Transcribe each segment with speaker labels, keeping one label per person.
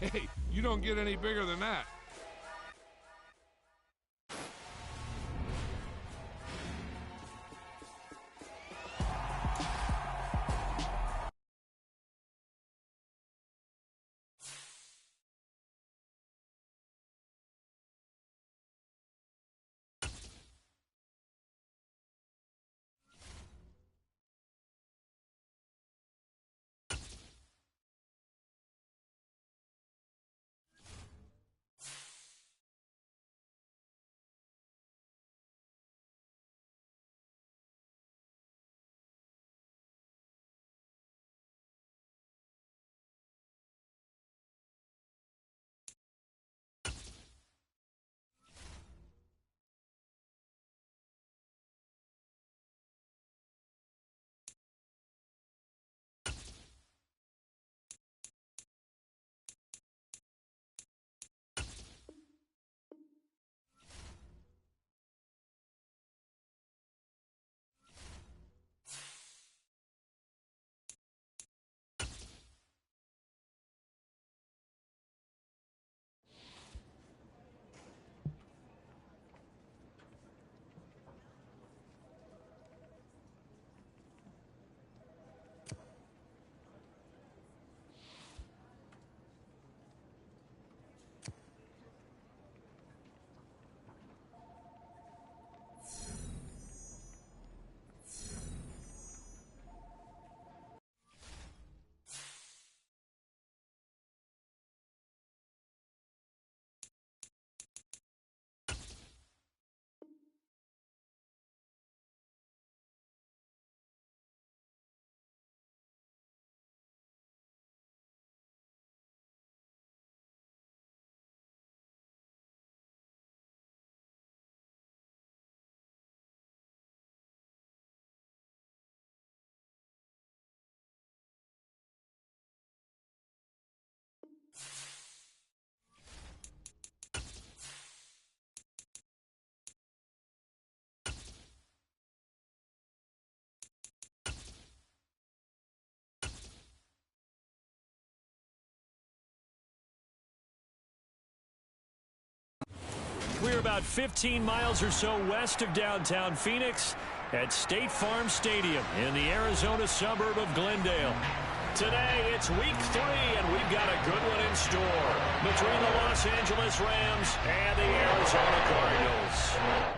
Speaker 1: Hey, you don't get any bigger than that.
Speaker 2: We're about 15 miles or so west of downtown Phoenix at State Farm Stadium in the Arizona suburb of Glendale. Today, it's week 3, and we've got a good one in store between the Los Angeles Rams and the Arizona Cardinals.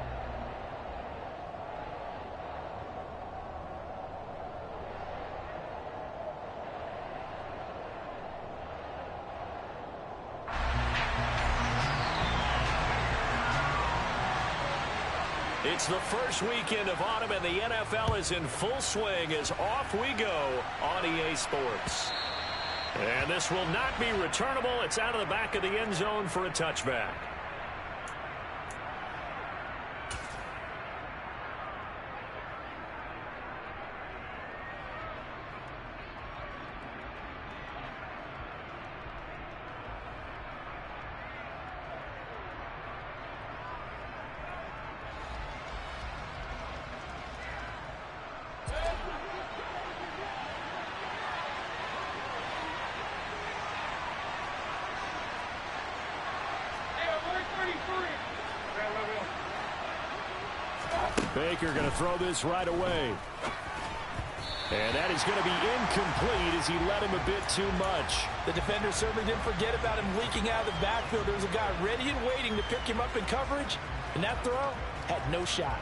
Speaker 2: It's the first weekend of autumn, and the NFL is in full swing as off we go on EA Sports. And this will not be returnable. It's out of the back of the end zone for a touchback. Baker going to throw this right away. And that is going to be incomplete as he let him a bit too much.
Speaker 3: The defender certainly didn't forget about him leaking out of the backfield. There was a guy ready and waiting to pick him up in coverage, and that throw had no shot.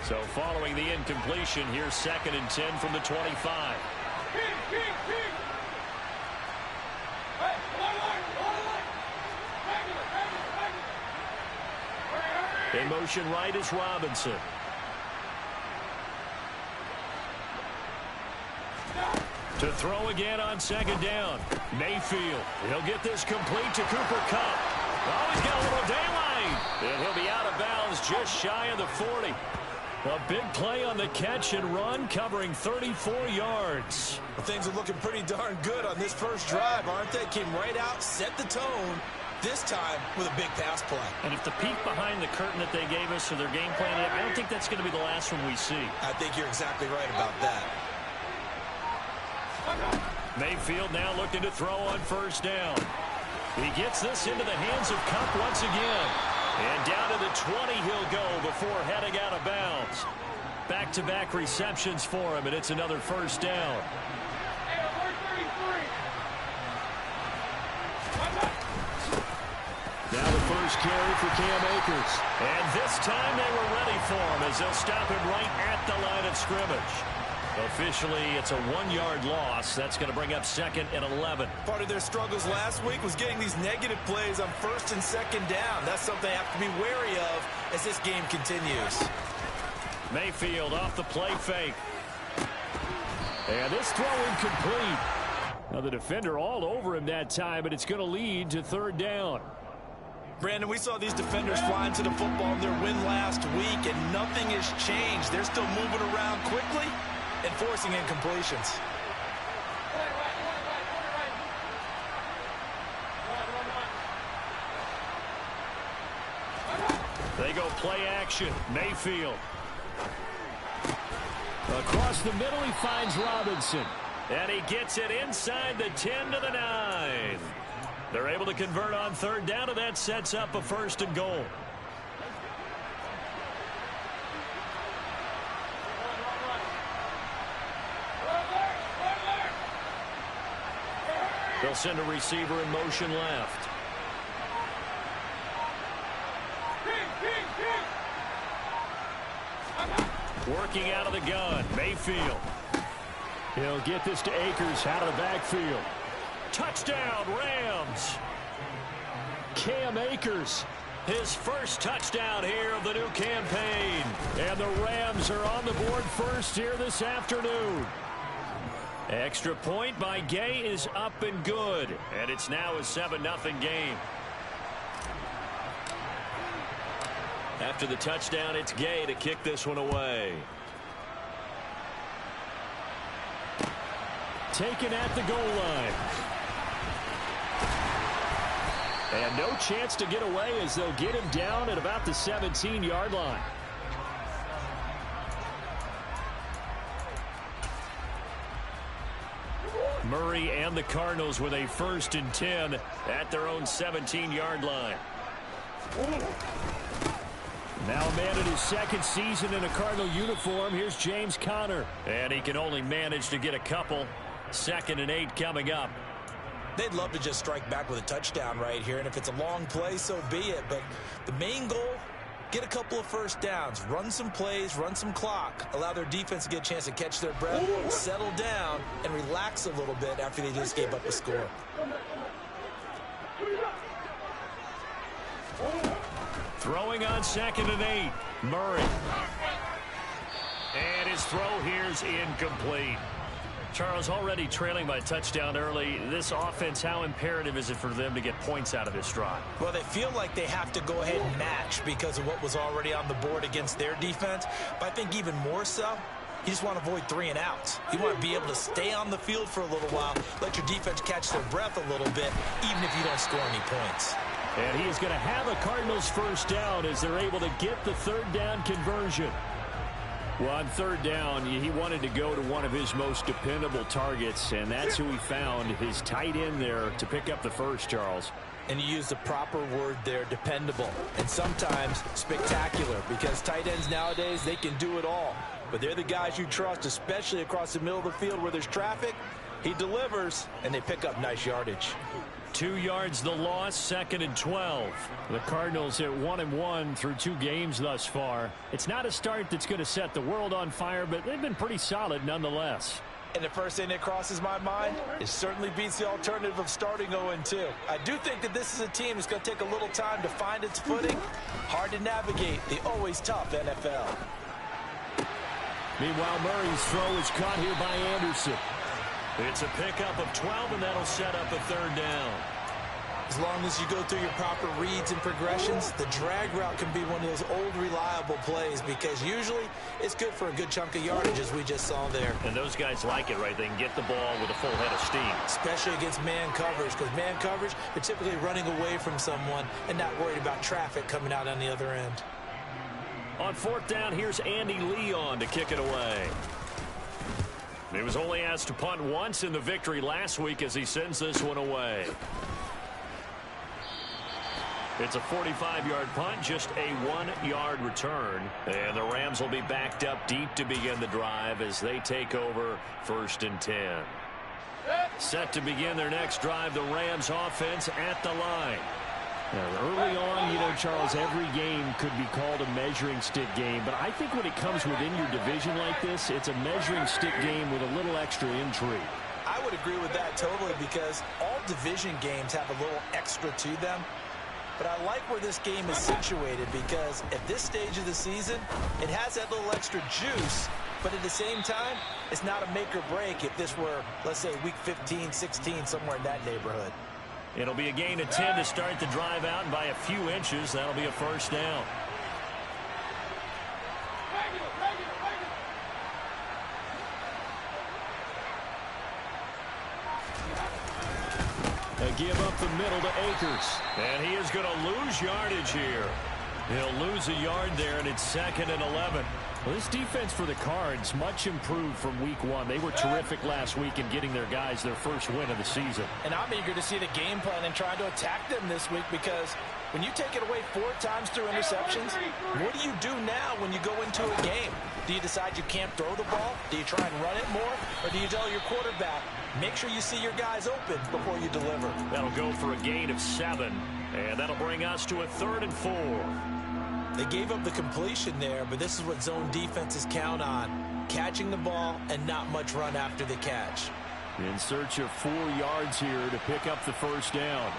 Speaker 2: So following the incompletion, here's 2nd and 10 from the 25. In motion right is Robinson. To throw again on 2nd down. Mayfield. He'll get this complete to Cooper Kupp. Oh, he's got a little daylight. And he'll be out of bounds just shy of the 40. A big play on the catch and run, covering 34 yards.
Speaker 3: Well, things are looking pretty darn good on this first drive, aren't they? Came right out, set the tone, this time with a big pass play.
Speaker 2: And if the peek behind the curtain that they gave us or their game plan, I don't think that's going to be the last one we see.
Speaker 3: I think you're exactly right about that.
Speaker 2: Mayfield now looking to throw on first down. He gets this into the hands of Cup once again. And down to the 20 he'll go before heading out of bounds. Back-to-back receptions for him, and it's another first down. Now the first carry for Cam Akers. And this time they were ready for him as they'll stop him right at the line of scrimmage. Officially, it's a 1-yard loss. That's going to bring up 2nd and 11.
Speaker 3: Part of their struggles last week was getting these negative plays on 1st and 2nd down. That's something they have to be wary of as this game continues.
Speaker 2: Mayfield off the play fake. And this throw incomplete. Now the defender all over him that time, but it's going to lead to 3rd down.
Speaker 3: Brandon, we saw these defenders flying to the football in their win last week, and nothing has changed. They're still moving around quickly and forcing incompletions.
Speaker 2: They go play action. Mayfield. Across the middle, he finds Robinson. And he gets it inside the 10 to the 9. They're able to convert on 3rd down, and that sets up a 1st and goal. They'll send a receiver in motion left. Working out of the gun, Mayfield. He'll get this to Akers out of the backfield. Touchdown, Rams. Cam Akers, his first touchdown here of the new campaign. And the Rams are on the board first here this afternoon. Extra point by Gay is up and good. And it's now a 7-0 game. After the touchdown, it's Gay to kick this one away. Taken at the goal line. And no chance to get away as they'll get him down at about the 17-yard line. Murray and the Cardinals with a 1st and 10 at their own 17-yard line. Now a man in his 2nd season in a Cardinal uniform. Here's James Conner. And he can only manage to get a couple. 2nd and 8 coming up.
Speaker 3: They'd love to just strike back with a touchdown right here, and if it's a long play, so be it. But the main goal, get a couple of first downs, run some plays, run some clock, allow their defense to get a chance to catch their breath, settle down, and relax a little bit after they just gave up a score.
Speaker 2: Throwing on 2nd and 8, Murray. And his throw here's incomplete. Charles, already trailing by a touchdown early. This offense, how imperative is it for them to get points out of this drive?
Speaker 3: Well, they feel like they have to go ahead and match because of what was already on the board against their defense. But I think even more so, you just want to avoid 3 and outs. You want to be able to stay on the field for a little while, let your defense catch their breath a little bit, even if you don't score any points.
Speaker 2: And he is going to have a Cardinals 1st down as they're able to get the 3rd down conversion. Well, on 3rd down, he wanted to go to one of his most dependable targets, and that's who he found, his tight end there, to pick up the first, Charles.
Speaker 3: And you use the proper word there, dependable, and sometimes spectacular, because tight ends nowadays, they can do it all. But they're the guys you trust, especially across the middle of the field where there's traffic. He delivers, and they pick up nice yardage.
Speaker 2: 2 yards the loss, 2nd and 12. The Cardinals at 1-1 through 2 games thus far. It's not a start that's going to set the world on fire, but they've been pretty solid nonetheless.
Speaker 3: And the first thing that crosses my mind, it certainly beats the alternative of starting 0-2. I do think that this is a team that's going to take a little time to find its footing. Hard to navigate the always tough NFL.
Speaker 2: Meanwhile, Murray's throw is caught here by Anderson. It's a pickup of 12, and that'll set up a 3rd down.
Speaker 3: As long as you go through your proper reads and progressions, the drag route can be one of those old reliable plays because usually it's good for a good chunk of yardage as we just saw there.
Speaker 2: And those guys like it, right? They can get the ball with a full head of steam.
Speaker 3: Especially against man coverage, because man coverage, they're typically running away from someone and not worried about traffic coming out on the other end.
Speaker 2: On fourth down, here's Andy Leon to kick it away. He was only asked to punt once in the victory last week as he sends this one away. It's a 45-yard punt, just a 1-yard return. And the Rams will be backed up deep to begin the drive as they take over 1st and 10. Set to begin their next drive, the Rams offense at the line.
Speaker 4: Now, early on, you know, Charles, every game could be called a measuring stick game. But I think when it comes within your division like this, it's a measuring stick game with a little extra intrigue.
Speaker 3: I would agree with that totally because all division games have a little extra to them. But I like where this game is situated because at this stage of the season, it has that little extra juice. But at the same time, it's not a make or break if this were, let's say, week 15, 16, somewhere in that neighborhood.
Speaker 2: It'll be a gain of 10 to start the drive out, and by a few inches, that'll be a first down.
Speaker 4: They give up the middle to Akers.
Speaker 2: And he is going to lose yardage here. He'll lose a yard there, and it's 2nd and 11.
Speaker 4: Well, this defense for the Cards, much improved from week 1. They were terrific last week in getting their guys their first win of the season.
Speaker 5: And I'm eager to see the game plan and trying to attack them this week because when you take it away 4 times through interceptions, what do you do now when you go into a game? Do you decide you can't throw the ball? Do you try and run it more? Or do you tell your quarterback, make sure you see your guys open before you deliver?
Speaker 2: That'll go for a gain of 7, and that'll bring us to a 3rd and 4.
Speaker 3: They gave up the completion there, but this is what zone defenses count on. Catching the ball and not much run after the catch.
Speaker 4: In search of 4 yards here to pick up the first down.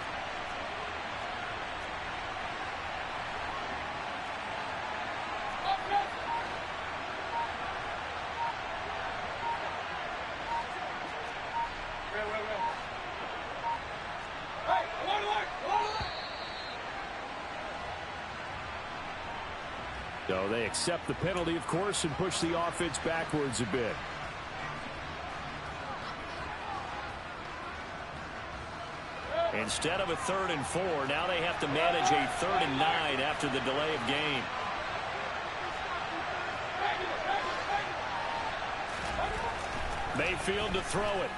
Speaker 4: So they accept the penalty, of course, and push the offense backwards a bit.
Speaker 2: Instead of a 3rd and 4, now they have to manage a 3rd and 9 after the delay of game. Mayfield to throw it.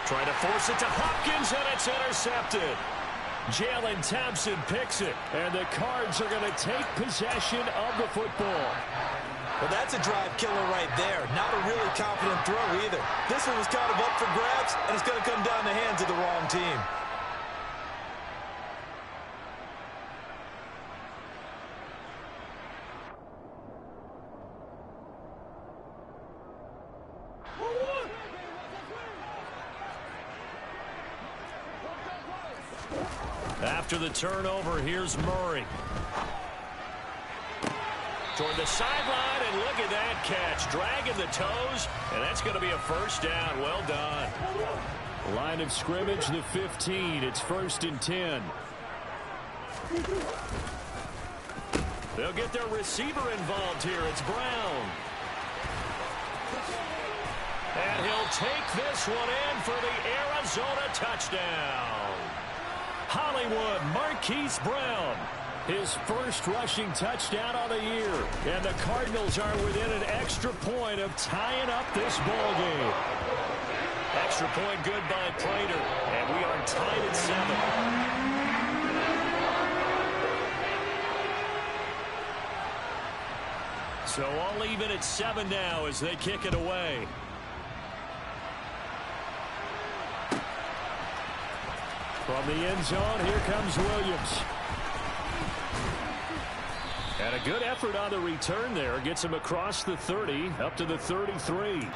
Speaker 2: Trying to force it to Hopkins, and it's intercepted. Jalen Thompson picks it, and the Cards are going to take possession of the football.
Speaker 3: Well, that's a drive killer right there. Not a really confident throw either. This one was kind of up for grabs, and it's going to come down the hands of the wrong team.
Speaker 2: After the turnover, here's Murray. Toward the sideline, and look at that catch. Dragging the toes, and that's going to be a first down. Well done.
Speaker 4: Line of scrimmage, the 15. It's 1st and 10.
Speaker 2: They'll get their receiver involved here. It's Brown. And he'll take this one in for the Arizona touchdown. Hollywood Marquise Brown, his first rushing touchdown of the year. And the Cardinals are within an extra point of tying up this ball game. Extra point good by Prater, and we are tied at 7. So all even at 7 now as they kick it away.
Speaker 4: From the end zone, here comes Williams.
Speaker 2: And a good effort on the return there. Gets him across the 30, up to the 33.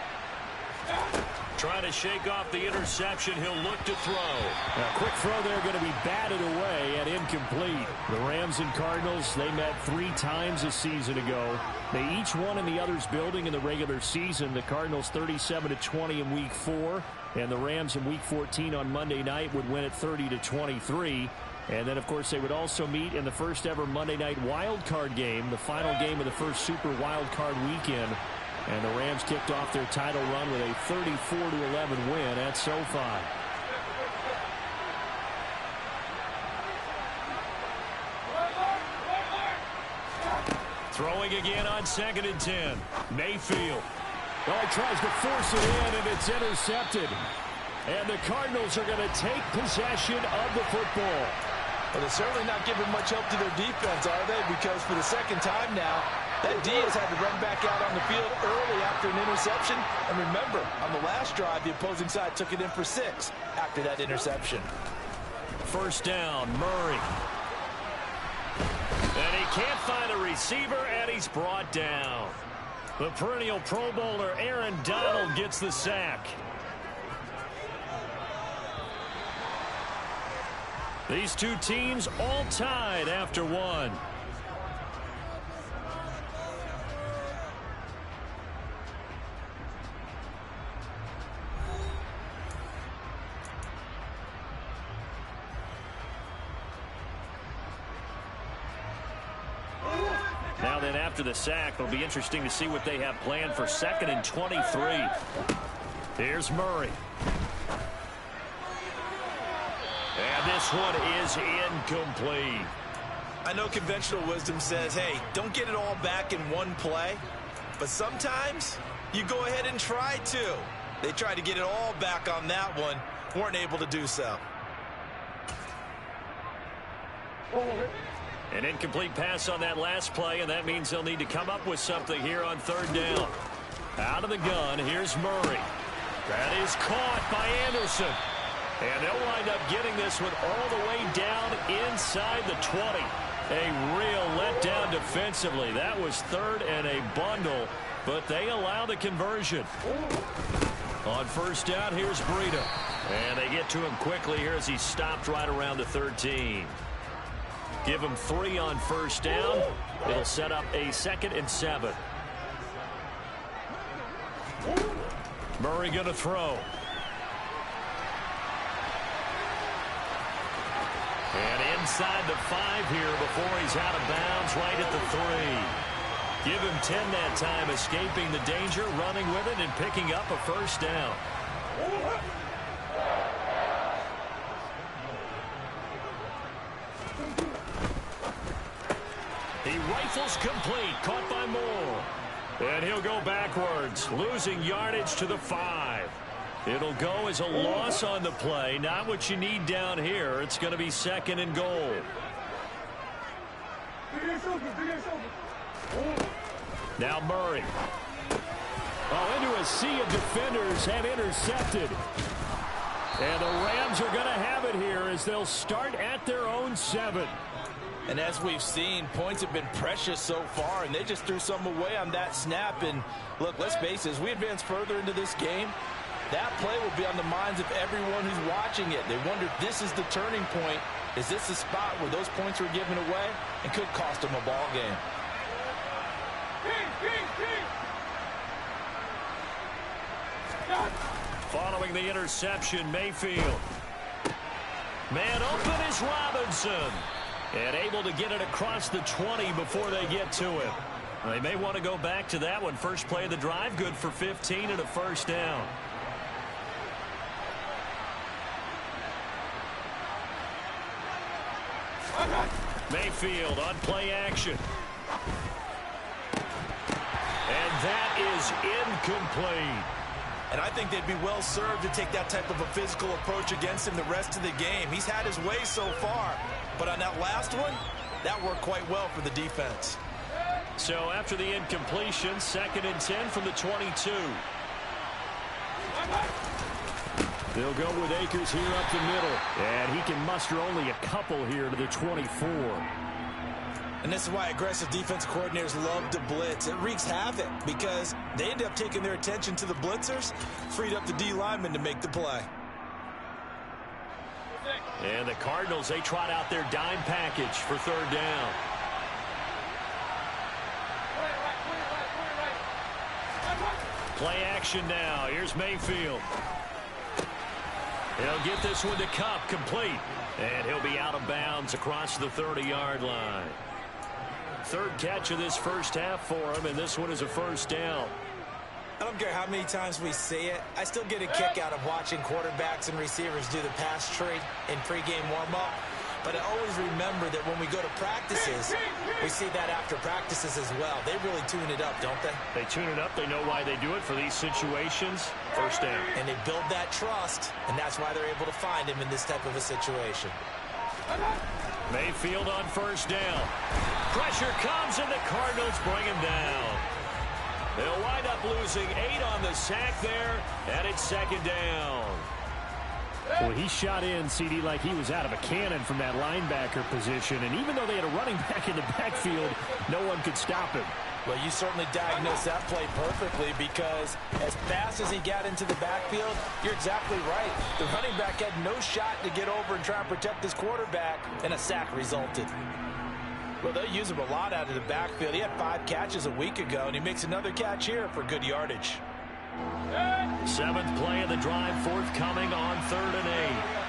Speaker 2: Trying to shake off the interception. He'll look to throw.
Speaker 4: A quick throw there going to be batted away and incomplete. The Rams and Cardinals, they met 3 times a season ago. They each won in the other's building in the regular season. The Cardinals 37-20 in Week 4, and the Rams in Week 14 on Monday night would win it 30-23. And then, of course, they would also meet in the first ever Monday night wild card game, the final game of the first Super Wild Card weekend. And the Rams kicked off their title run with a 34-11 win at SoFi.
Speaker 2: Throwing again on 2nd and 10. Mayfield.
Speaker 4: Oh, he tries to force it in, and it's intercepted. And the Cardinals are going to take possession of the football.
Speaker 5: Well, they're certainly not giving much help to their defense, are they? Because for the second time now, that D has had to run back out on the field early after an interception. And remember, on the last drive, the opposing side took it in for 6 after that interception.
Speaker 2: First down, Murray. And he can't find a receiver, and he's brought down. The perennial Pro Bowler Aaron Donald gets the sack. These two teams all tied after 1. Now then, after the sack, it'll be interesting to see what they have planned for 2nd and 23. Here's Murray. And this one is incomplete.
Speaker 3: I know conventional wisdom says, hey, don't get it all back in one play. But sometimes you go ahead and try to. They tried to get it all back on that one. Weren't able to do so.
Speaker 2: An incomplete pass on that last play, and that means they'll need to come up with something here on 3rd down. Out of the gun, here's Murray. That is caught by Anderson. And they'll wind up getting this one all the way down inside the 20. A real letdown defensively. That was 3rd and a bundle, but they allow the conversion. On 1st down, here's Breida. And they get to him quickly here as he stopped right around the 13. Give him 3 on 1st down. It'll set up a 2nd and 7. Murray going to throw. And inside the 5 here before he's out of bounds right at the 3. Give him 10 that time, escaping the danger, running with it, and picking up a 1st down. He rifles complete, caught by Moore. And he'll go backwards, losing yardage to the 5. It'll go as a loss on the play. Not what you need down here. It's going to be 2nd and goal. Now Murray.
Speaker 4: Oh, into a sea of defenders have intercepted. And the Rams are going to have it here as they'll start at their own 7.
Speaker 5: And as we've seen, points have been precious so far, and they just threw some away on that snap. And look, let's face it, as we advance further into this game, that play will be on the minds of everyone who's watching it. They wonder if this is the turning point. Is this the spot where those points were given away and could cost them a ball game?
Speaker 2: Following the interception, Mayfield. Man open is Robinson. And able to get it across the 20 before they get to it. They may want to go back to that one. First play of the drive, good for 15 and a 1st down. Mayfield on play action. And that is incomplete.
Speaker 3: And I think they'd be well served to take that type of a physical approach against him the rest of the game. He's had his way so far, but on that last one, that worked quite well for the defense.
Speaker 2: So after the incompletion, 2nd and 10 from the 22.
Speaker 4: They'll go with Akers here up the middle. And he can muster only a couple here to the 24.
Speaker 3: And this is why aggressive defense coordinators love to blitz. It wreaks havoc because they end up taking their attention to the blitzers, freed up the D lineman to make the play.
Speaker 2: And the Cardinals, they trot out their dime package for third down. Play action now. Here's Mayfield. He'll get this one to Cup, complete. And he'll be out of bounds across the 30-yard line. Third catch of this first half for him, and this one is a first down.
Speaker 3: I don't care how many times we say it, I still get a kick out of watching quarterbacks and receivers do the pass tree in pregame warm-up. But I always remember that when we go to practices, we see that after practices as well. They really tune it up, don't they?
Speaker 2: They tune it up. They know why they do it for these situations. First down.
Speaker 3: And they build that trust, and that's why they're able to find him in this type of a situation.
Speaker 2: Mayfield on first down. Pressure comes, and the Cardinals bring him down. They'll wind up losing 8 on the sack there, and it's second down.
Speaker 4: Well, he shot in, CD, like he was out of a cannon from that linebacker position. And even though they had a running back in the backfield, no one could stop him.
Speaker 5: Well, you certainly diagnosed that play perfectly because as fast as he got into the backfield, you're exactly right. The running back had no shot to get over and try and protect his quarterback, and a sack resulted. Well, they'll use him a lot out of the backfield. He had 5 catches a week ago, and he makes another catch here for good yardage.
Speaker 2: 7th play of the drive, forthcoming on 3rd and 8.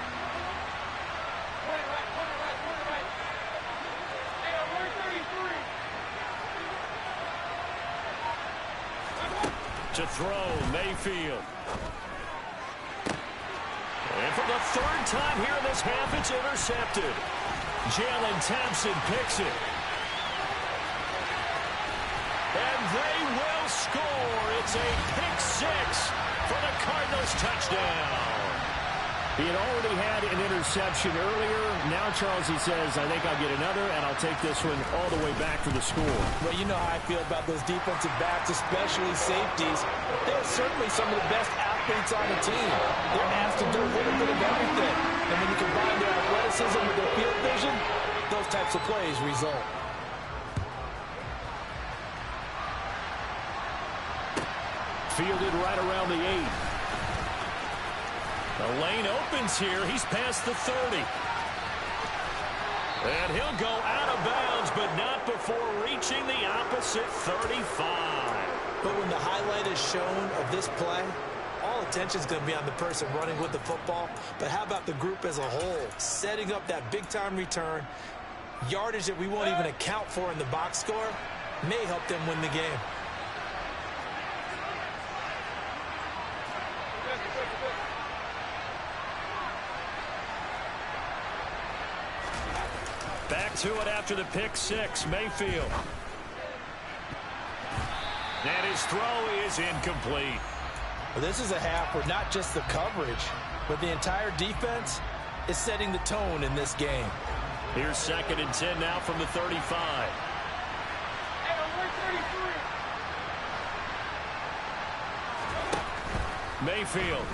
Speaker 2: To throw, Mayfield. And for the 3rd time here in this half, it's intercepted. Jalen Thompson picks it. And they will score. It's a pick 6 for the Cardinals touchdown.
Speaker 4: He had already had an interception earlier. Now, Charles, he says, I think I'll get another, and I'll take this one all the way back for the score.
Speaker 5: Well, you know how I feel about those defensive backs, especially safeties. They're certainly some of the best athletes on the team. They're asked to do a little bit of everything. And when you combine their athleticism with their field vision, those types of plays result.
Speaker 4: Fielded right around the 8.
Speaker 2: The lane opens here. He's past the 30. And he'll go out of bounds, but not before reaching the opposite 35.
Speaker 3: But when the highlight is shown of this play, all attention is going to be on the person running with the football. But how about the group as a whole? Setting up that big-time return, yardage that we won't even account for in the box score, may help them win the game.
Speaker 2: Back to it after the pick 6, Mayfield. And his throw is incomplete.
Speaker 5: Well, this is a half where not just the coverage, but the entire defense is setting the tone in this game.
Speaker 2: Here's 2nd and 10 now from the 35. Mayfield.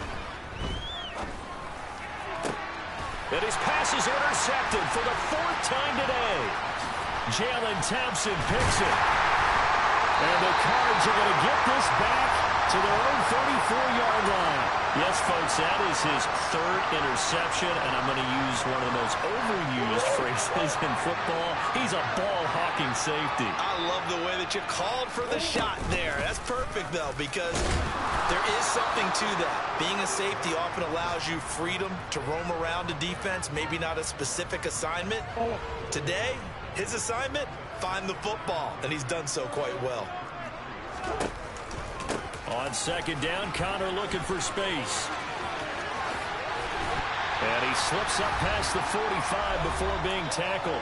Speaker 2: And his pass is intercepted for the 4th time today. Jalen Thompson picks it. And the Cards are going to get this back to their own 34-yard line. Yes, folks, that is his 3rd interception, and I'm going to use one of the most overused phrases in football. He's a ball-hawking safety.
Speaker 3: I love the way that you called for the shot there. That's perfect, though, because there is something to that. Being a safety often allows you freedom to roam around the defense, maybe not a specific assignment. Today, his assignment, find the football, and he's done so quite well.
Speaker 2: On 2nd down, Connor looking for space. And he slips up past the 45 before being tackled.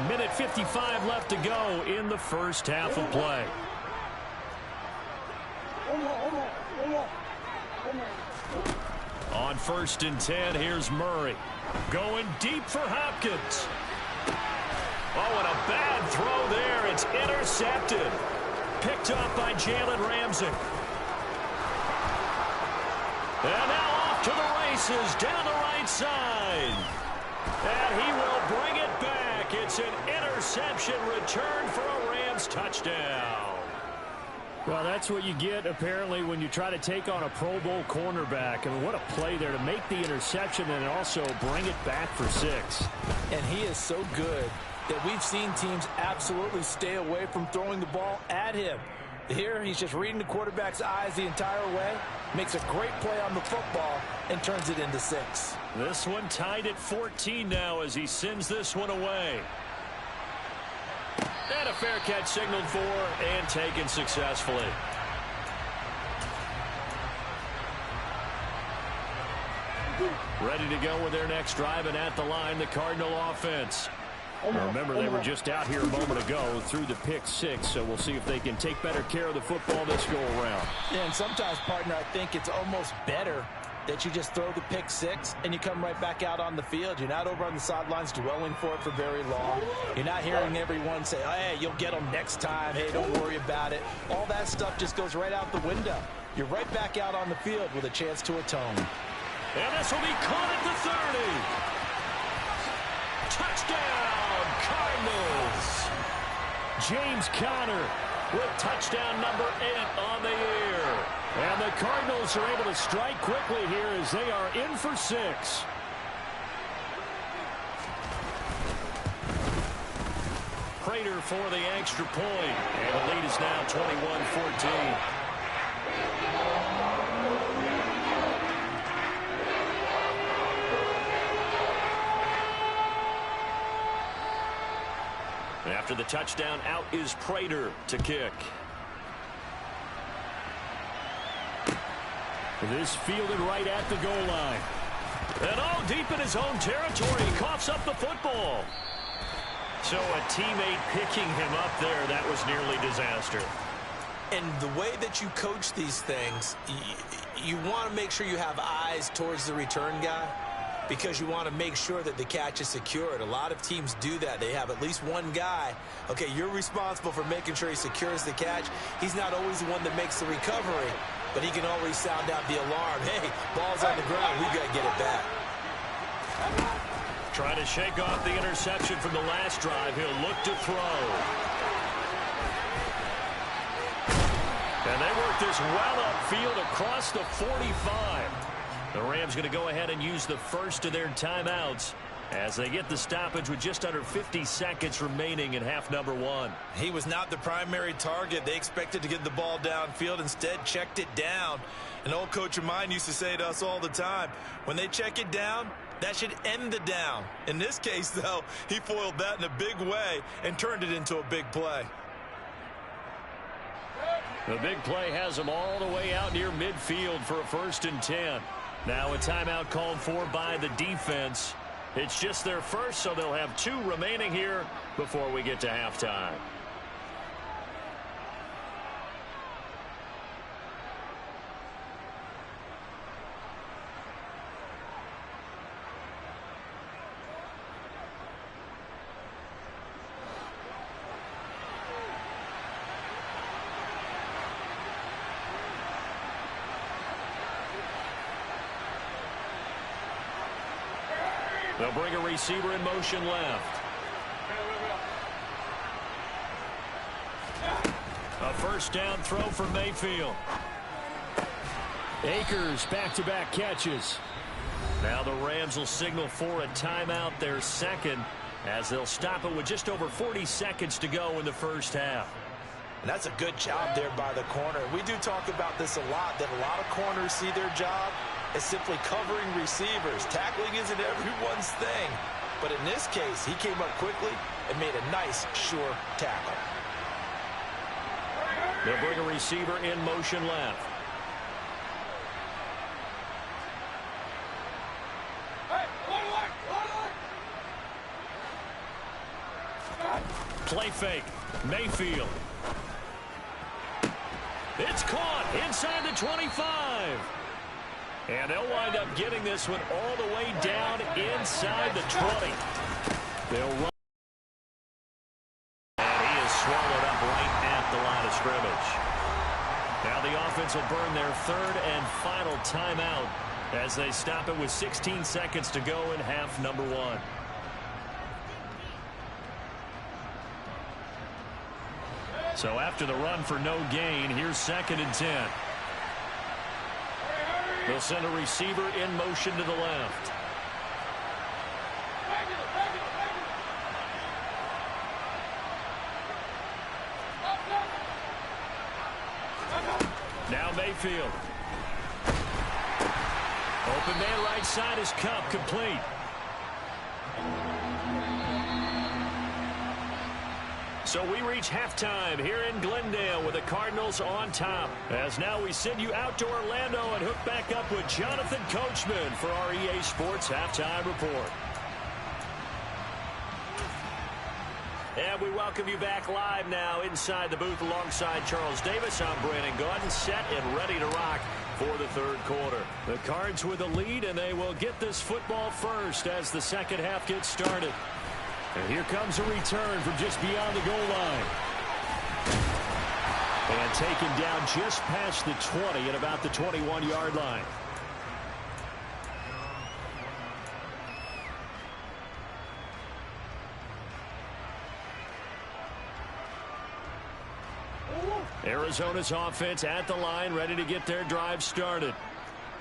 Speaker 2: 1:55 left to go in the first half of play. On 1st and 10, here's Murray. Going deep for Hopkins. Oh, and a bad throw there. It's intercepted. Picked up by Jalen Ramsey. And now off to the races down the right side. And he will bring it back It's an interception return for a Rams touchdown.
Speaker 4: Well, that's what you get, apparently, when you try to take on a Pro Bowl cornerback. I mean, what a play there to make the interception and also bring it back for 6.
Speaker 5: And he is so good that we've seen teams absolutely stay away from throwing the ball at him. Here, he's just reading the quarterback's eyes the entire way, makes a great play on the football, and turns it into 6.
Speaker 2: This one tied at 14 now as he sends this one away. And a fair catch signaled for and taken successfully. Ready to go with their next drive, and at the line, the Cardinal offense. Remember, they were just out here a moment ago through the pick 6, so we'll see if they can take better care of the football this go-around.
Speaker 5: Yeah, and sometimes, partner, I think it's almost better that you just throw the pick 6 and you come right back out on the field. You're not over on the sidelines dwelling for it for very long. You're not hearing everyone say, oh, hey, you'll get them next time. Hey, don't worry about it. All that stuff just goes right out the window. You're right back out on the field with a chance to atone.
Speaker 2: And this will be caught at the 30. Touchdown, Cardinals. James Conner with touchdown number 8 on the year. And the Cardinals are able to strike quickly here as they are in for 6. Prater for the extra point. And the lead is now 21-14. After the touchdown, out is Prater to kick. This fielded right at the goal line. And deep in his own territory, he coughs up the football. So a teammate picking him up there, that was nearly disaster.
Speaker 3: And the way that you coach these things, you want to make sure you have eyes towards the return guy, because you want to make sure that the catch is secured. A lot of teams do that. They have at least one guy. Okay, you're responsible for making sure he secures the catch. He's not always the one that makes the recovery, but he can always sound out the alarm. Hey, ball's on the ground. We got to get it back.
Speaker 2: Trying to shake off the interception from the last drive. He'll look to throw. And they work this well upfield across the 45. The Rams going to go ahead and use the first of their timeouts as they get the stoppage with just under 50 seconds remaining in half number 1.
Speaker 3: He was not the primary target. They expected to get the ball downfield. Instead, checked it down. An old coach of mine used to say to us all the time, when they check it down, that should end the down. In this case, though, he foiled that in a big way and turned it into a big play.
Speaker 2: The big play has them all the way out near midfield for a 1st and 10. Now a timeout called for by the defense. It's just their first, so they'll have 2 remaining here before we get to halftime. They'll bring a receiver in motion left. A 1st down throw for Mayfield. Akers back-to-back catches. Now the Rams will signal for a timeout, their 2nd, as they'll stop it with just over 40 seconds to go in the first half.
Speaker 5: And that's a good job there by the corner. We do talk about this a lot, that a lot of corners see their job as simply covering receivers. Tackling isn't everyone's thing. But in this case, he came up quickly and made a nice, sure tackle.
Speaker 2: They'll bring a receiver in motion left. Play fake. Mayfield. It's caught inside the 25. And they'll wind up getting this one all the way down inside the 20. They'll run. And he is swallowed up right at the line of scrimmage. Now the offense will burn their 3rd and final timeout as they stop it with 16 seconds to go in half number 1. So after the run for no gain, here's 2nd and 10. They'll send a receiver in motion to the left. Now Mayfield. Open man right side is Cup, complete. So we reach halftime here in Glendale with the Cardinals on top. As now we send you out to Orlando and hook back up with Jonathan Coachman for our EA Sports Halftime Report. And we welcome you back live now inside the booth alongside Charles Davis. I'm Brandon Gaudin, set and ready to rock for the 3rd quarter. The Cards with the lead, and they will get this football first as the 2nd half gets started. And here comes a return from just beyond the goal line. And taken down just past the 20 at about the 21-yard line. Arizona's offense at the line, ready to get their drive started.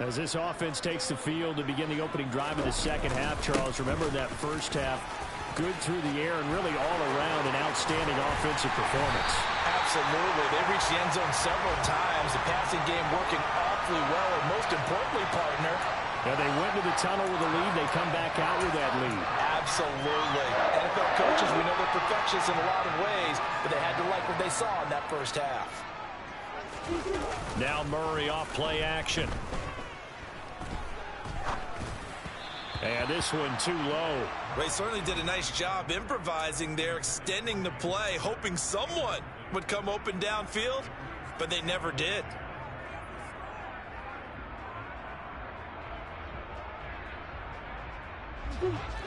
Speaker 2: As this offense takes the field to begin the opening drive of the 2nd half, Charles, remember that first half, good through the air and really all around an outstanding offensive performance.
Speaker 5: Absolutely. They reached the end zone several times. The passing game working awfully well, and most importantly, partner,
Speaker 2: yeah, they went to the tunnel with a lead. They come back out with that lead.
Speaker 5: Absolutely. NFL coaches, we know they're perfectionists in a lot of ways, but they had to like what they saw in that first half.
Speaker 2: Now Murray off play action. And this one too low.
Speaker 3: They certainly did a nice job improvising there, extending the play, hoping someone would come open downfield, but they never did.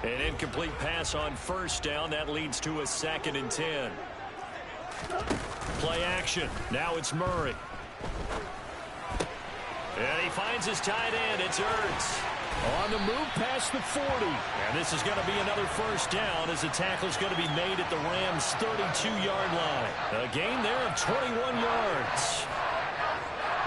Speaker 2: An incomplete pass on 1st down. That leads to a 2nd and 10. Play action. Now it's Murray. And he finds his tight end. It's Ertz. On the move past the 40. And this is going to be another 1st down as the tackle is going to be made at the Rams' 32-yard line. A gain there of 21 yards.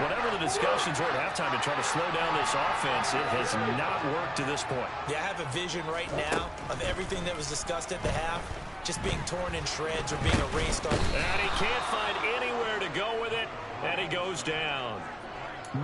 Speaker 2: Whatever the discussions were at halftime to try to slow down this offense, it has not worked to this point.
Speaker 3: Yeah, I have a vision right now of everything that was discussed at the half just being torn in shreds or being erased on.
Speaker 2: And he can't find anywhere to go with it, and he goes down.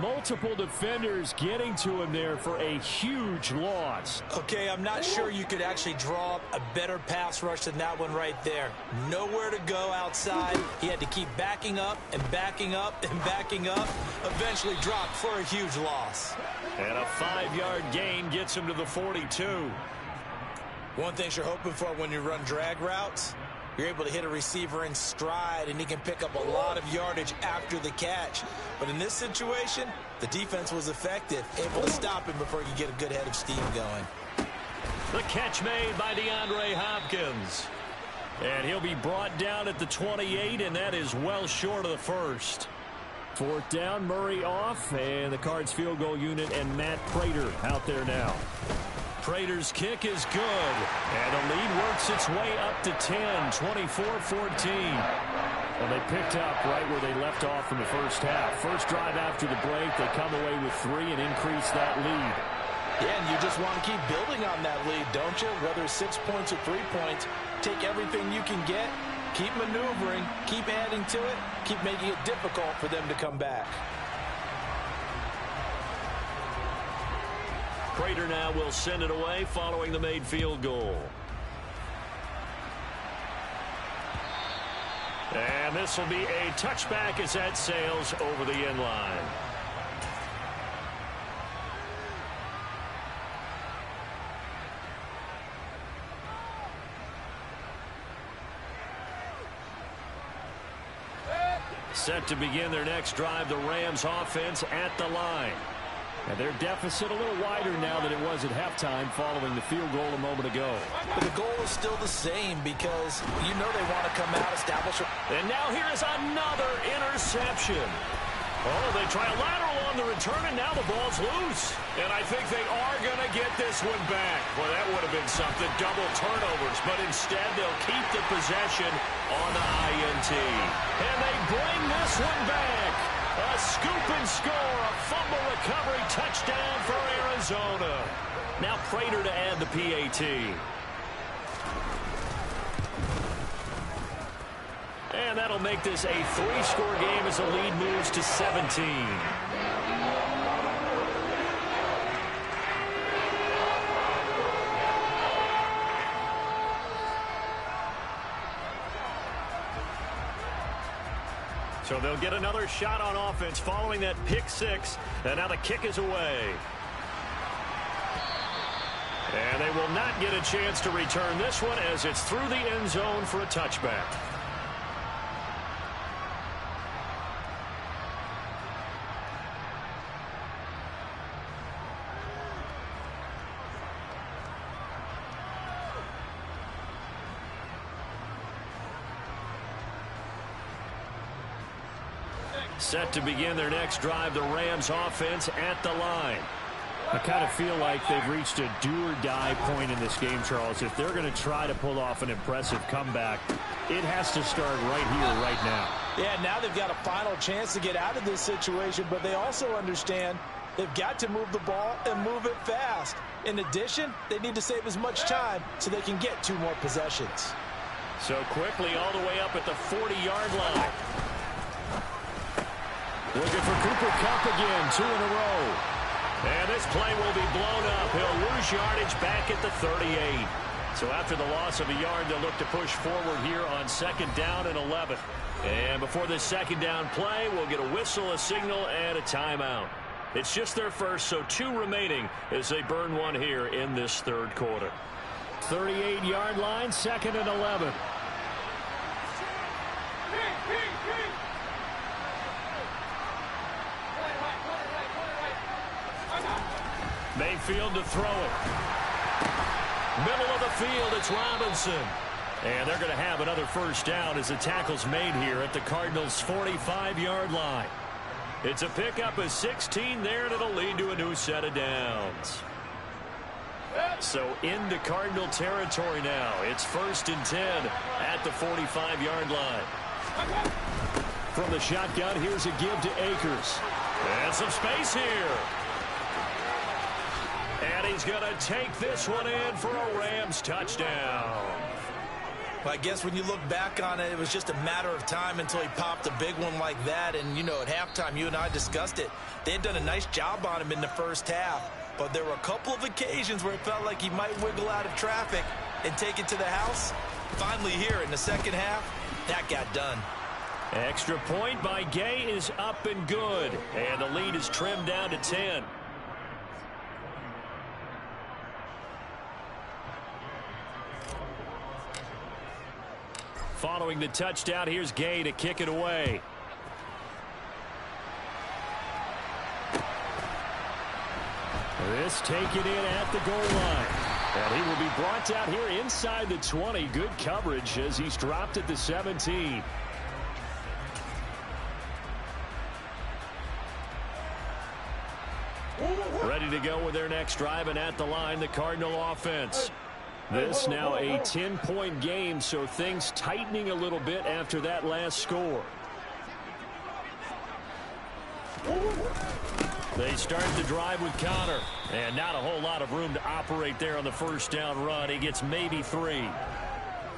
Speaker 2: Multiple defenders getting to him there for a huge loss.
Speaker 3: Okay, I'm not sure you could actually draw up a better pass rush than that one right there. Nowhere to go outside. He had to keep backing up and backing up and backing up. Eventually dropped for a huge loss.
Speaker 2: And a 5-yard gain gets him to the 42.
Speaker 3: One thing you're hoping for when you run drag routes, you're able to hit a receiver in stride, and he can pick up a lot of yardage after the catch. But in this situation, the defense was effective, able to stop him before he could get a good head of steam going.
Speaker 2: The catch made by DeAndre Hopkins. And he'll be brought down at the 28, and that is well short of the 1st. 4th down, Murray off, and the Cards field goal unit and Matt Prater out there now. Prater's kick is good, and the lead works its way up to 10, 24-14. Well, they picked up right where they left off in the first half. First drive after the break, they come away with 3 and increase that lead.
Speaker 5: Yeah, and you just want to keep building on that lead, don't you? Whether it's 6 points or 3 points, take everything you can get, keep maneuvering, keep adding to it, keep making it difficult for them to come back.
Speaker 2: Prater now will send it away following the made field goal. And this will be a touchback as that sails over the end line. Set to begin their next drive, the Rams offense at the line. And their deficit a little wider now than it was at halftime following the field goal a moment ago.
Speaker 5: But the goal is still the same because you know they want to come out, establish.
Speaker 2: And now here is another interception. Oh, they try a lateral on the return, and now the ball's loose. And I think they are going to get this one back. Well, that would have been something, double turnovers. But instead, they'll keep the possession on the INT. And they bring this one back. A scoop and score, a fumble recovery touchdown for Arizona. Now Prater to add the PAT. And that'll make this a 3-score game as the lead moves to 17. So they'll get another shot on offense following that pick six. And now the kick is away. And they will not get a chance to return this one as it's through the end zone for a touchback. Set to begin their next drive, the Rams offense at the line.
Speaker 4: I kind of feel like they've reached a do-or-die point in this game, Charles. If they're going to try to pull off an impressive comeback, it has to start right here, right now.
Speaker 5: Yeah, now they've got a final chance to get out of this situation, but they also understand they've got to move the ball and move it fast. In addition, they need to save as much time so they can get 2 more possessions.
Speaker 2: So quickly all the way up at the 40-yard line.
Speaker 4: Looking for Cooper Kupp again, 2 in a row.
Speaker 2: And this play will be blown up. He'll lose yardage back at the 38. So after the loss of a yard, they'll look to push forward here on 2nd down and 11. And before this 2nd down play, we'll get a whistle, a signal, and a timeout. It's just their first, so 2 remaining as they burn one here in this 3rd quarter.
Speaker 4: 38-yard line, 2nd and 11.
Speaker 2: Mayfield to throw it. Middle of the field, it's Robinson. And they're going to have another 1st down as the tackle's made here at the Cardinals' 45-yard line. It's a pickup of 16 there, and it'll lead to a new set of downs. So into Cardinal territory now. It's 1st and 10 at the 45-yard line.
Speaker 4: From the shotgun, here's a give to Akers.
Speaker 2: And some space here. And he's going to take this one in for a Rams touchdown.
Speaker 3: Well, I guess when you look back on it, it was just a matter of time until he popped a big one like that. And, you know, at halftime, you and I discussed it. They had done a nice job on him in the 1st half. But there were a couple of occasions where it felt like he might wiggle out of traffic and take it to the house. Finally here in the 2nd half, that got done.
Speaker 2: Extra point by Gay is up and good. And the lead is trimmed down to 10. Following the touchdown, here's Gay to kick it away.
Speaker 4: This taken in at the goal line. And he will be brought down here inside the 20. Good coverage as he's dropped at the 17.
Speaker 2: Ready to go with their next drive, and at the line, the Cardinal offense. This now a 10-point game, so things tightening a little bit after that last score. They start the drive with Connor, and not a whole lot of room to operate there on the 1st down run. He gets maybe 3.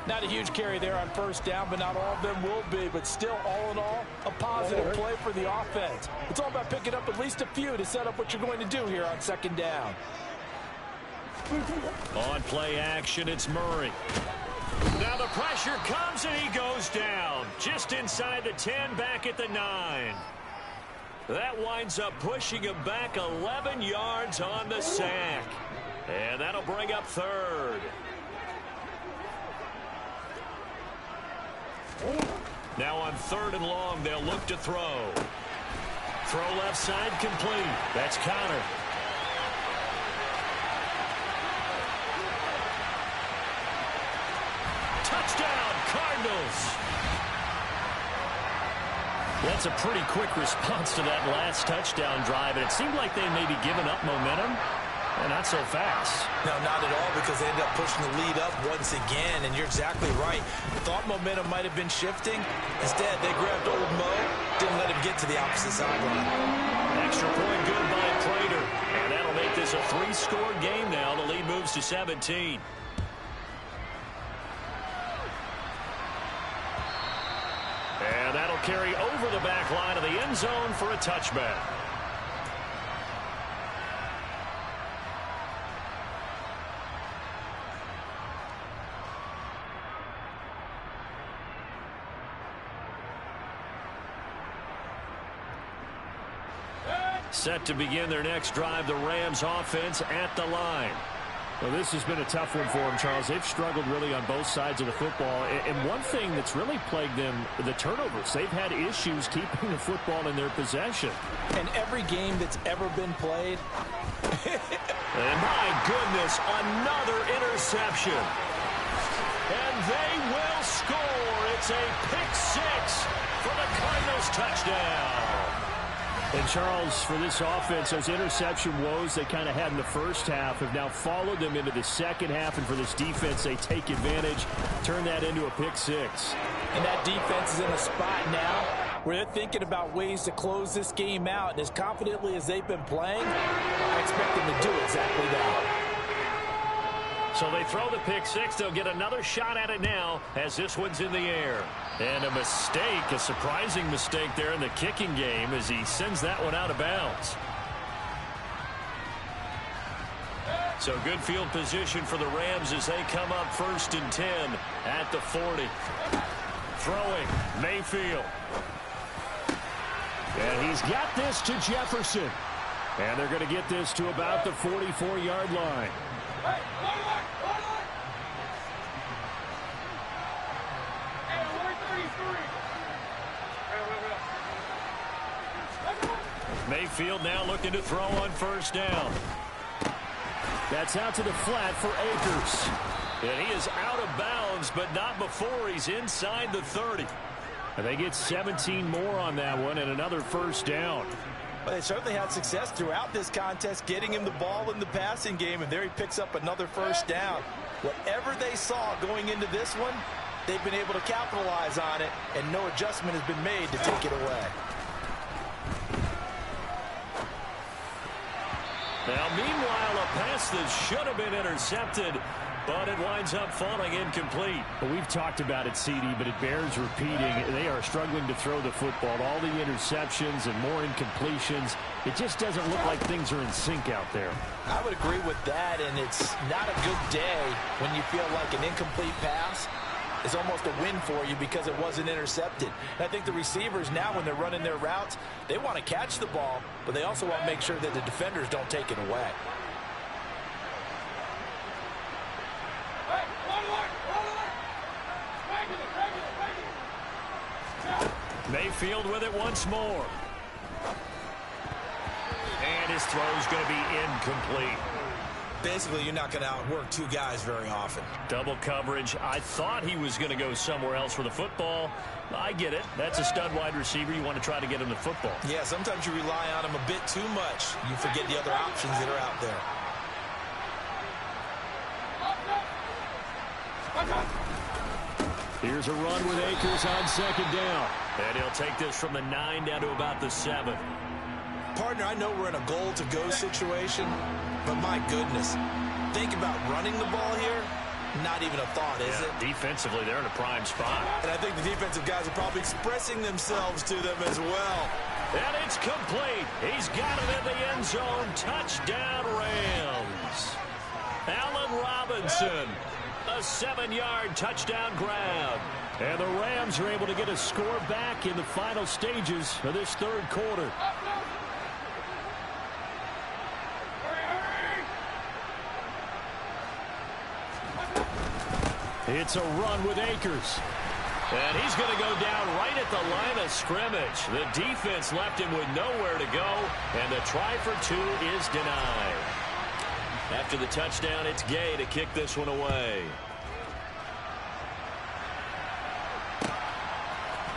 Speaker 5: Not a huge carry there on 1st down, but not all of them will be. But still, all in all, a positive play for the offense. It's all about picking up at least a few to set up what you're going to do here on 2nd down.
Speaker 2: On play action, it's Murray. Now the pressure comes and he goes down. Just inside the 10, back at the 9. That winds up pushing him back 11 yards on the sack. And that'll bring up 3rd. Now on 3rd and long, they'll look to throw. Throw left side complete. That's Connor. Touchdown, Cardinals. That's a pretty quick response to that last touchdown drive, and it seemed like they may be giving up momentum. Not so fast.
Speaker 3: No, not at all, because they ended up pushing the lead up once again, and you're exactly right. Thought momentum might have been shifting. Instead, they grabbed old Mo, didn't let him get to the opposite sideline.
Speaker 2: Extra point good by Prater, and that'll make this a 3-score game now. The lead moves to 17. And that'll carry over the back line of the end zone for a touchback. Set to begin their next drive, the Rams offense at the line.
Speaker 4: Well, this has been a tough one for them, Charles. They've struggled really on both sides of the football. And one thing that's really plagued them, the turnovers. They've had issues keeping the football in their possession.
Speaker 5: And every game that's ever been played.
Speaker 2: And my goodness, another interception. And they will score. It's a pick six for the Cardinals touchdown.
Speaker 4: And, Charles, for this offense, those interception woes they kind of had in the first half have now followed them into the second half. And for this defense, they take advantage, turn that into a pick six.
Speaker 5: And that defense is in a spot now where they're thinking about ways to close this game out. And as confidently as they've been playing, I expect them to do exactly that.
Speaker 2: So they throw the pick six. They'll get another shot at it now as this one's in the air. And a mistake, a surprising mistake there in the kicking game as he sends that one out of bounds. So good field position for the Rams as they come up 1st and 10 at the 40. Throwing, Mayfield.
Speaker 4: And he's got this to Jefferson. And they're going to get this to about the 44-yard line.
Speaker 2: Mayfield now looking to throw on 1st down.
Speaker 4: That's out to the flat for Akers.
Speaker 2: And he is out of bounds, but not before he's inside the 30.
Speaker 4: And they get 17 more on that one and another 1st down.
Speaker 3: Well, they certainly had success throughout this contest getting him the ball in the passing game, and there he picks up another 1st down. Whatever they saw going into this one, they've been able to capitalize on it, and no adjustment has been made to take it away.
Speaker 2: Now, meanwhile, a pass that should have been intercepted, but it winds up falling incomplete.
Speaker 4: Well, we've talked about it, CD, but it bears repeating. They are struggling to throw the football. All the interceptions and more incompletions. It just doesn't look like things are in sync out there.
Speaker 5: I would agree with that, and it's not a good day when you feel like an incomplete pass is almost a win for you because it wasn't intercepted. And I think the receivers now, when they're running their routes, they want to catch the ball, but they also want to make sure that the defenders don't take it away.
Speaker 2: Mayfield with it once more. And his throw's going to be incomplete.
Speaker 3: Basically, you're not going to outwork two guys very often.
Speaker 2: Double coverage. I thought he was going to go somewhere else for the football. I get it. That's a stud wide receiver. You want to try to get him the football.
Speaker 3: Yeah, sometimes you rely on him a bit too much. You forget the other options that are out there.
Speaker 4: Here's a run with Akers on 2nd down.
Speaker 2: And he'll take this from the 9 down to about the 7.
Speaker 3: Partner, I know we're in a goal-to-go situation, but my goodness, think about running the ball here. Not even a thought, is it?
Speaker 2: Defensively, they're in a prime spot.
Speaker 3: And I think the defensive guys are probably expressing themselves to them as well.
Speaker 2: And it's complete. He's got it in the end zone. Touchdown, Rams. Allen Robinson, a 7-yard touchdown grab.
Speaker 4: And the Rams are able to get a score back in the final stages of this 3rd quarter. It's a run with Akers.
Speaker 2: And he's going to go down right at the line of scrimmage. The defense left him with nowhere to go, and the try for 2 is denied. After the touchdown, it's Gay to kick this one away.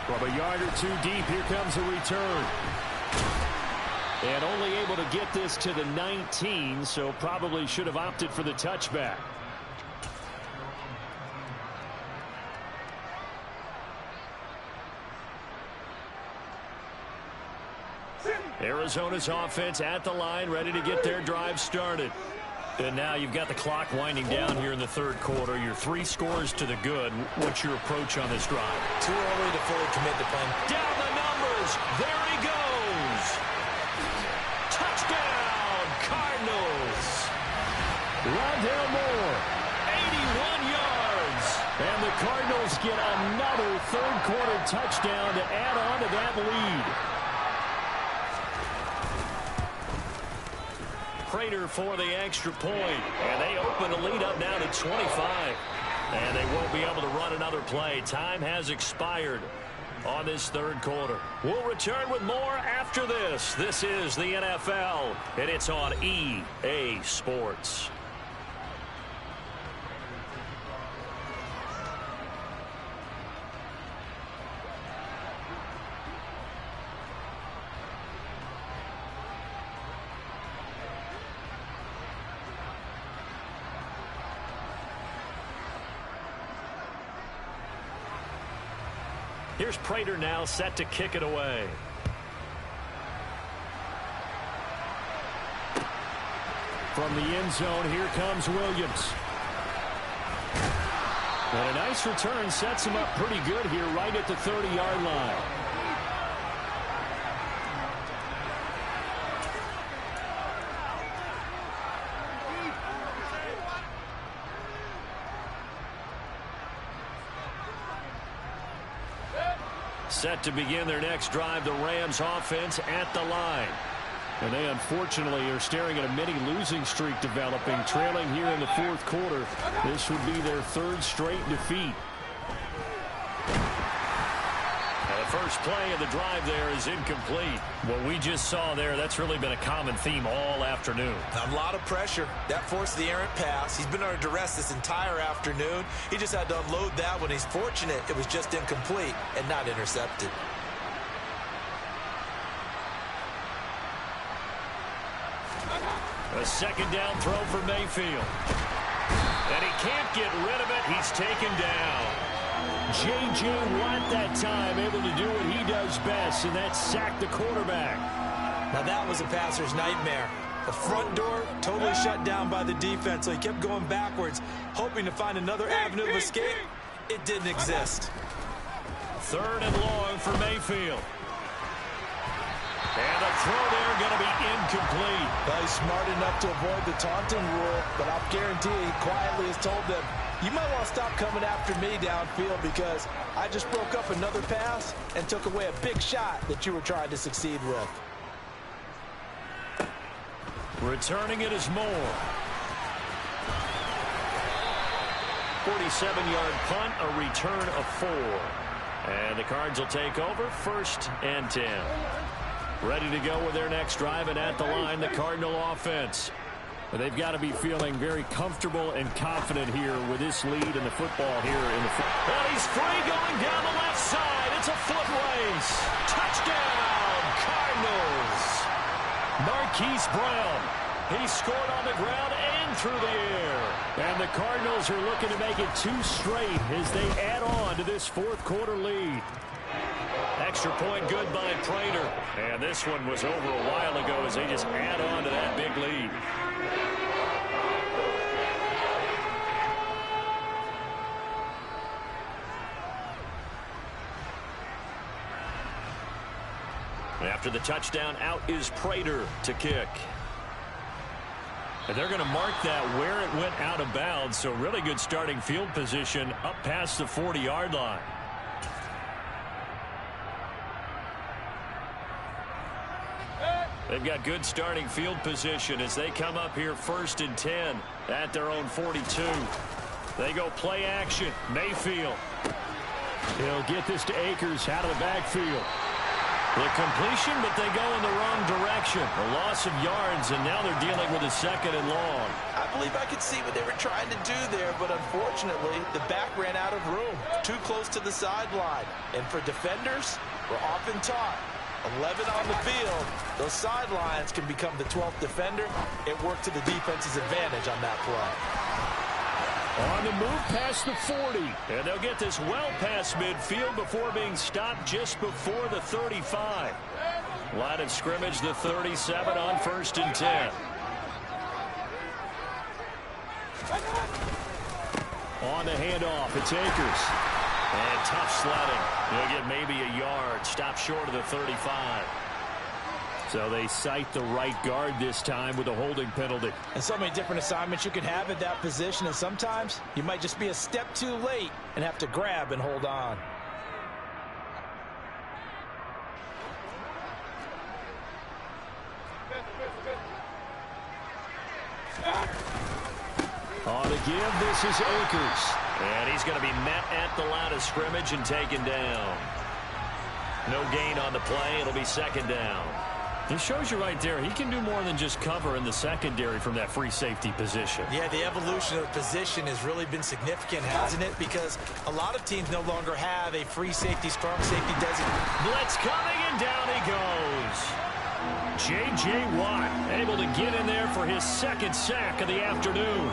Speaker 4: From a yard or two deep, here comes a return. And only able to get this to the 19, so probably should have opted for the touchback. Arizona's offense at the line, ready to get their drive started. And now you've got the clock winding down here in the third quarter. You're 3 scores to the good. What's your approach on this drive?
Speaker 3: Too early to fully commit to playing.
Speaker 2: Down the numbers. There he goes. Touchdown, Cardinals.
Speaker 4: Rondale Moore, 81 yards. And the Cardinals get another third quarter touchdown to add on to that lead.
Speaker 2: Prater for the extra point, and they open the lead up now to 25. And they won't be able to run another play. Time has expired on this third quarter. We'll return with more after this. This is the NFL, and it's on EA Sports. Here's Prater now set to kick it away.
Speaker 4: From the end zone, here comes Williams. And a nice return sets him up pretty good here right at the 30-yard line.
Speaker 2: Set to begin their next drive, the Rams offense at the line.
Speaker 4: And they unfortunately are staring at a mini losing streak developing, trailing here in the fourth quarter. This would be their 3rd straight defeat.
Speaker 2: And the first play of the drive there is incomplete. What we just saw there, that's really been a common theme all afternoon.
Speaker 3: A lot of pressure. That forced the errant pass. He's been under duress this entire afternoon. He just had to unload that one. He's fortunate it was just incomplete and not intercepted.
Speaker 2: A second down throw for Mayfield. And he can't get rid of it. He's taken down.
Speaker 4: J.J. Watt that time able to do what he does best, and that's sack the quarterback.
Speaker 3: Now that was a passer's nightmare. The front door totally shut down by the defense, so he kept going backwards, hoping to find another avenue of escape. It didn't exist.
Speaker 2: 3rd and long for Mayfield. And the throw there going to be incomplete.
Speaker 3: Well, he's smart enough to avoid the taunting rule, but I'll guarantee he quietly has told them, you might want to stop coming after me downfield because I just broke up another pass and took away a big shot that you were trying to succeed with.
Speaker 2: Returning it is Moore. 47-yard punt, a return of 4. And the Cards will take over 1st and 10. Ready to go with their next drive, and at the line, the Cardinal offense.
Speaker 4: They've got to be feeling very comfortable and confident here with this lead in the football here.
Speaker 2: And he's free going down the left side. It's a foot race. Touchdown, Cardinals.
Speaker 4: Marquise Brown.
Speaker 2: He scored on the ground and through the air.
Speaker 4: And the Cardinals are looking to make it 2 straight as they add on to this fourth quarter lead.
Speaker 2: Extra point good by Prater. And this one was over a while ago as they just add on to that big lead. After the touchdown, out is Prater to kick. And they're going to mark that where it went out of bounds, so really good starting field position up past the 40-yard line. They've got good starting field position as they come up here 1st and 10 at their own 42. They go play action. Mayfield.
Speaker 4: He'll get this to Akers out of the backfield.
Speaker 2: The completion, but they go in the wrong direction. A loss of yards, and now they're dealing with a second and long.
Speaker 5: I believe I could see what they were trying to do there, but unfortunately, the back ran out of room. Too close to the sideline. And for defenders, we're often taught 11 on the field. Those sidelines can become the 12th defender. It worked to the defense's advantage on that play.
Speaker 2: On the move past the 40. And they'll get this well past midfield before being stopped just before the 35. Line of scrimmage, the 37 on 1st and 10. On the handoff, it's Akers. And tough sledding. He'll get maybe a yard. Stop short of the 35. So they cite the right guard this time with a holding penalty.
Speaker 5: And so many different assignments you can have at that position, and sometimes you might just be a step too late and have to grab and hold on.
Speaker 2: On the give, this is Akers. And he's going to be met at the line of scrimmage and taken down. No gain on the play. It'll be second down. It shows you right there, he can do more than just cover in the secondary from that free safety position.
Speaker 3: Yeah, the evolution of the position has really been significant, hasn't it? Because a lot of teams no longer have a free safety, strong safety designate.
Speaker 2: Blitz coming, and down he goes. J.J. Watt able to get in there for his second sack of the afternoon.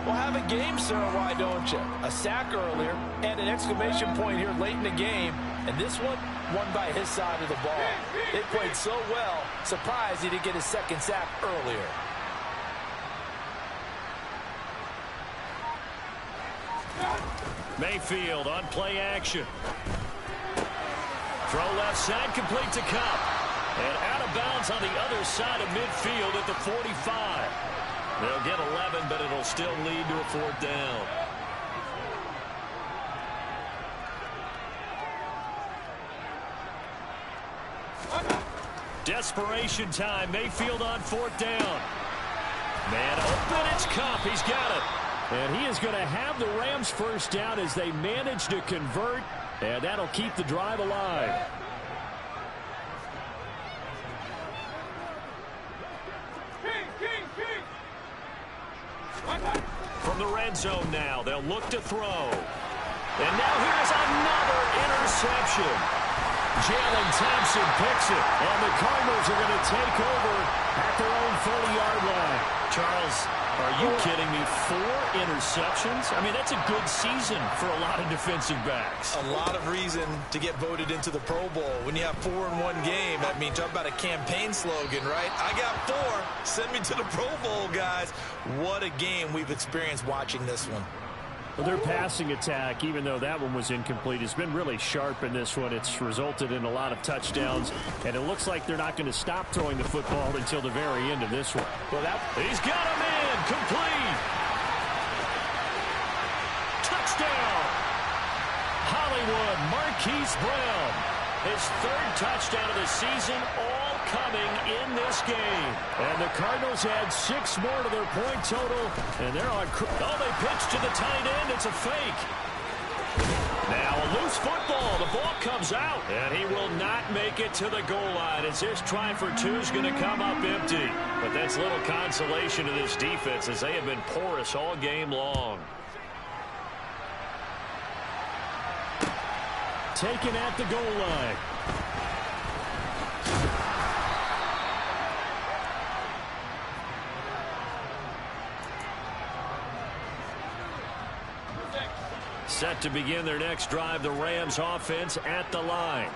Speaker 5: Well, have a game, sir, why don't you? A sack earlier and an exclamation point here late in the game. And this one, won by his side of the ball. They played so well, surprised he didn't get his second sack earlier.
Speaker 2: Mayfield on play action. Throw left side, complete to Cup. And out of bounds on the other side of midfield at the 45. They'll get 11, but it'll still lead to a 4th down. Desperation time. Mayfield on 4th down. Man open. It's Cup. He's got it. And he is going to have the Rams first down as they manage to convert. And that'll keep the drive alive. From the red zone now, they'll look to throw. And now here's another interception. Jalen Thompson picks it, and the Cardinals are going to take over at their own 40-yard line. Charles, are you kidding me? 4 interceptions? I mean, that's a good season for a lot of defensive backs.
Speaker 3: A lot of reason to get voted into the Pro Bowl. When you have 4 in one game, I mean, talk about a campaign slogan, right? I got 4. Send me to the Pro Bowl, guys. What a game we've experienced watching this one.
Speaker 4: Well, their passing attack, even though that one was incomplete, has been really sharp in this one. It's resulted in a lot of touchdowns, and it looks like they're not going to stop throwing the football until the very end of this one.
Speaker 2: Well, he's got him in. Complete. Touchdown. Hollywood Marquise Brown. His 3rd touchdown of the season, all coming in this game. And the Cardinals add 6 more to their point total. And they're on. Oh, they pitch to the tight end. It's a fake. Now a loose football. The ball comes out. And he will not make it to the goal line as this try for 2 is going to come up empty. But that's little consolation to this defense as they have been porous all game long.
Speaker 4: Taken at the goal line.
Speaker 2: Set to begin their next drive, the Rams offense at the line.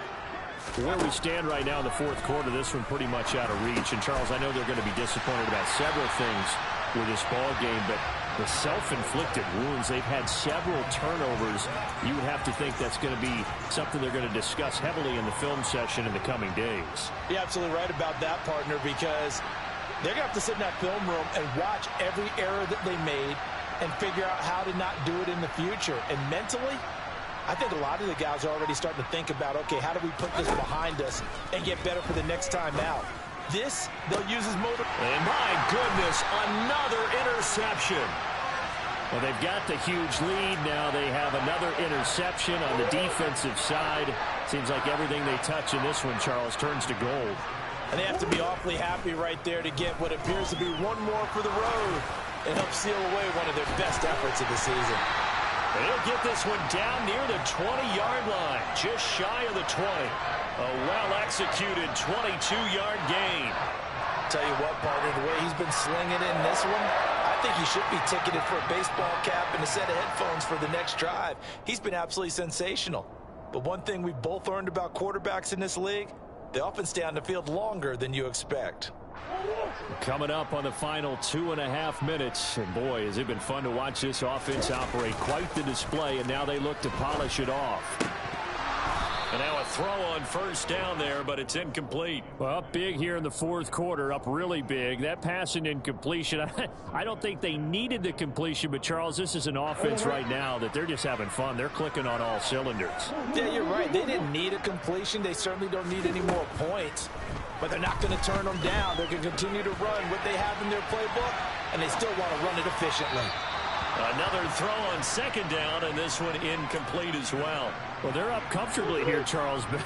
Speaker 4: Where we stand right now in the 4th quarter, this one pretty much out of reach. And, Charles, I know they're going to be disappointed about several things with this ball game, but the self-inflicted wounds, they've had several turnovers. You would have to think that's going to be something they're going to discuss heavily in the film session in the coming days.
Speaker 5: You're absolutely right about that, partner, because they're going to have to sit in that film room and watch every error that they made and figure out how to not do it in the future. And mentally, I think a lot of the guys are already starting to think about, okay, how do we put this behind us and get better for the next time out? This, they'll use as motive.
Speaker 2: And my goodness, another interception.
Speaker 4: Well, they've got the huge lead. Now they have another interception on the defensive side. Seems like everything they touch in this one, Charles, turns to gold.
Speaker 5: And they have to be awfully happy right there to get what appears to be one more for the road and help seal away one of their best efforts of the season.
Speaker 2: They'll get this one down near the 20-yard line, just shy of the 20. A well-executed 22-yard gain.
Speaker 5: Tell you what, partner, the way he's been slinging in this one, I think he should be ticketed for a baseball cap and a set of headphones for the next drive. He's been absolutely sensational. But one thing we both learned about quarterbacks in this league, they often stay on the field longer than you expect.
Speaker 4: Coming up on the final 2.5 minutes. And boy, has it been fun to watch this offense operate. Quite the display, and now they look to polish it off.
Speaker 2: And now a throw on first down there, but it's incomplete.
Speaker 4: Well, up big here in the fourth quarter, up really big. That pass and incompletion, I don't think they needed the completion, but Charles, this is an offense right now that they're just having fun. They're clicking on all cylinders.
Speaker 5: Yeah, you're right. They didn't need a completion. They certainly don't need any more points. But they're not going to turn them down. They're going to continue to run what they have in their playbook, and they still want to run it efficiently.
Speaker 2: Another throw on second down, and this one incomplete as well.
Speaker 4: Well, they're up comfortably here, Charles, but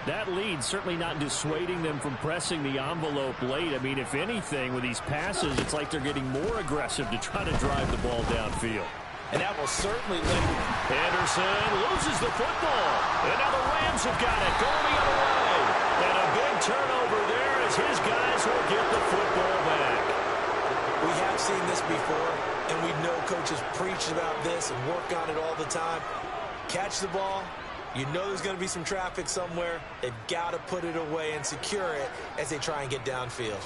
Speaker 4: that lead certainly not dissuading them from pressing the envelope late. I mean, if anything, with these passes, it's like they're getting more aggressive to try to drive the ball downfield.
Speaker 5: And that will certainly limit.
Speaker 2: Anderson loses the football. And now the Rams have got it going the other way. And a big turnover there as his guys will get the football back.
Speaker 3: We have seen this before, and we know coaches preach about this and work on it all the time. Catch the ball. You know there's going to be some traffic somewhere. They've got to put it away and secure it as they try and get downfield.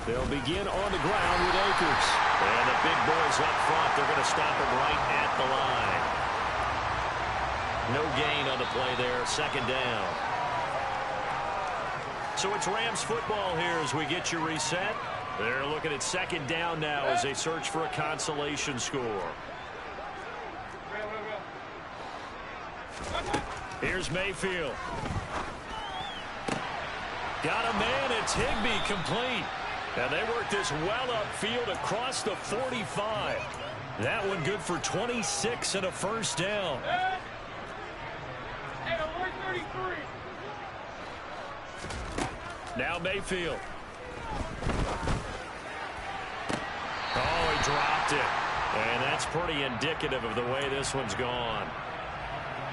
Speaker 4: They'll begin on the ground with Akers.
Speaker 2: And the big boys up front, they're going to stop him right at the line. No gain on the play there, second down. So it's Rams football here as we get you reset. They're looking at second down now as they search for a consolation score. Here's Mayfield. Got a man, it's Higbee, complete. And they work this well upfield across the 45. That one good for 26 and a first down. Now Mayfield. Oh, he dropped it. And that's pretty indicative of the way this one's gone.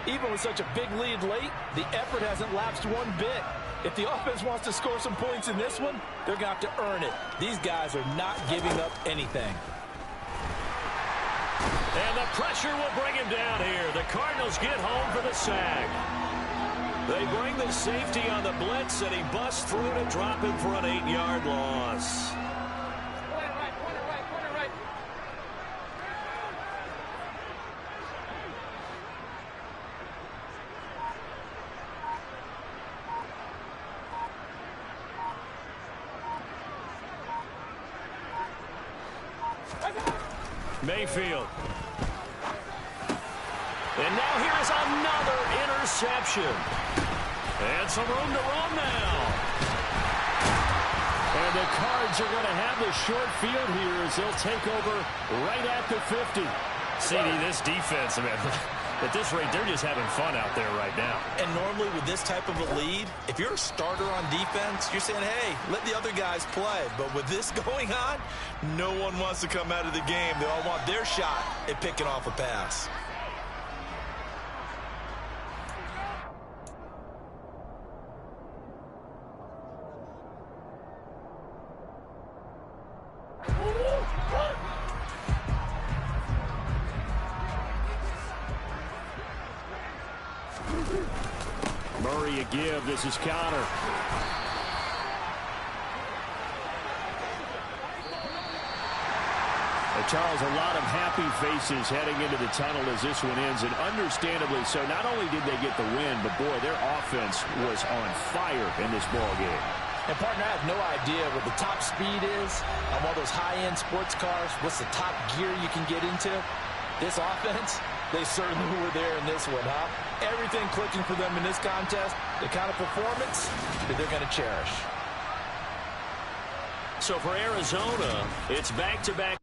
Speaker 5: Even with such a big lead late, the effort hasn't lapsed one bit. If the offense wants to score some points in this one, they're going to have to earn it. These guys are not giving up anything.
Speaker 2: And the pressure will bring him down here. The Cardinals get home for the sack. They bring the safety on the blitz, and he busts through to drop him for an 8-yard loss. Mayfield. And now here is another interception. And some room to run now.
Speaker 4: And the Cards are going to have the short field here as they'll take over right at the 50.
Speaker 2: CD, this defense, man, at this rate, they're just having fun out there right now.
Speaker 3: And normally with this type of a lead, if you're a starter on defense, you're saying, hey, let the other guys play. But with this going on, no one wants to come out of the game. They all want their shot at picking off a pass.
Speaker 4: Murray a give. This is Connor. Charles, a lot of happy faces heading into the tunnel as this one ends, and understandably so. Not only did they get the win, but boy, their offense was on fire in this ball game.
Speaker 5: And, partner, I have no idea what the top speed is on all those high-end sports cars. What's the top gear you can get into? This offense, they certainly were there in this one, huh? Everything clicking for them in this contest, the kind of performance that they're going to cherish.
Speaker 2: So for Arizona, it's back-to-back.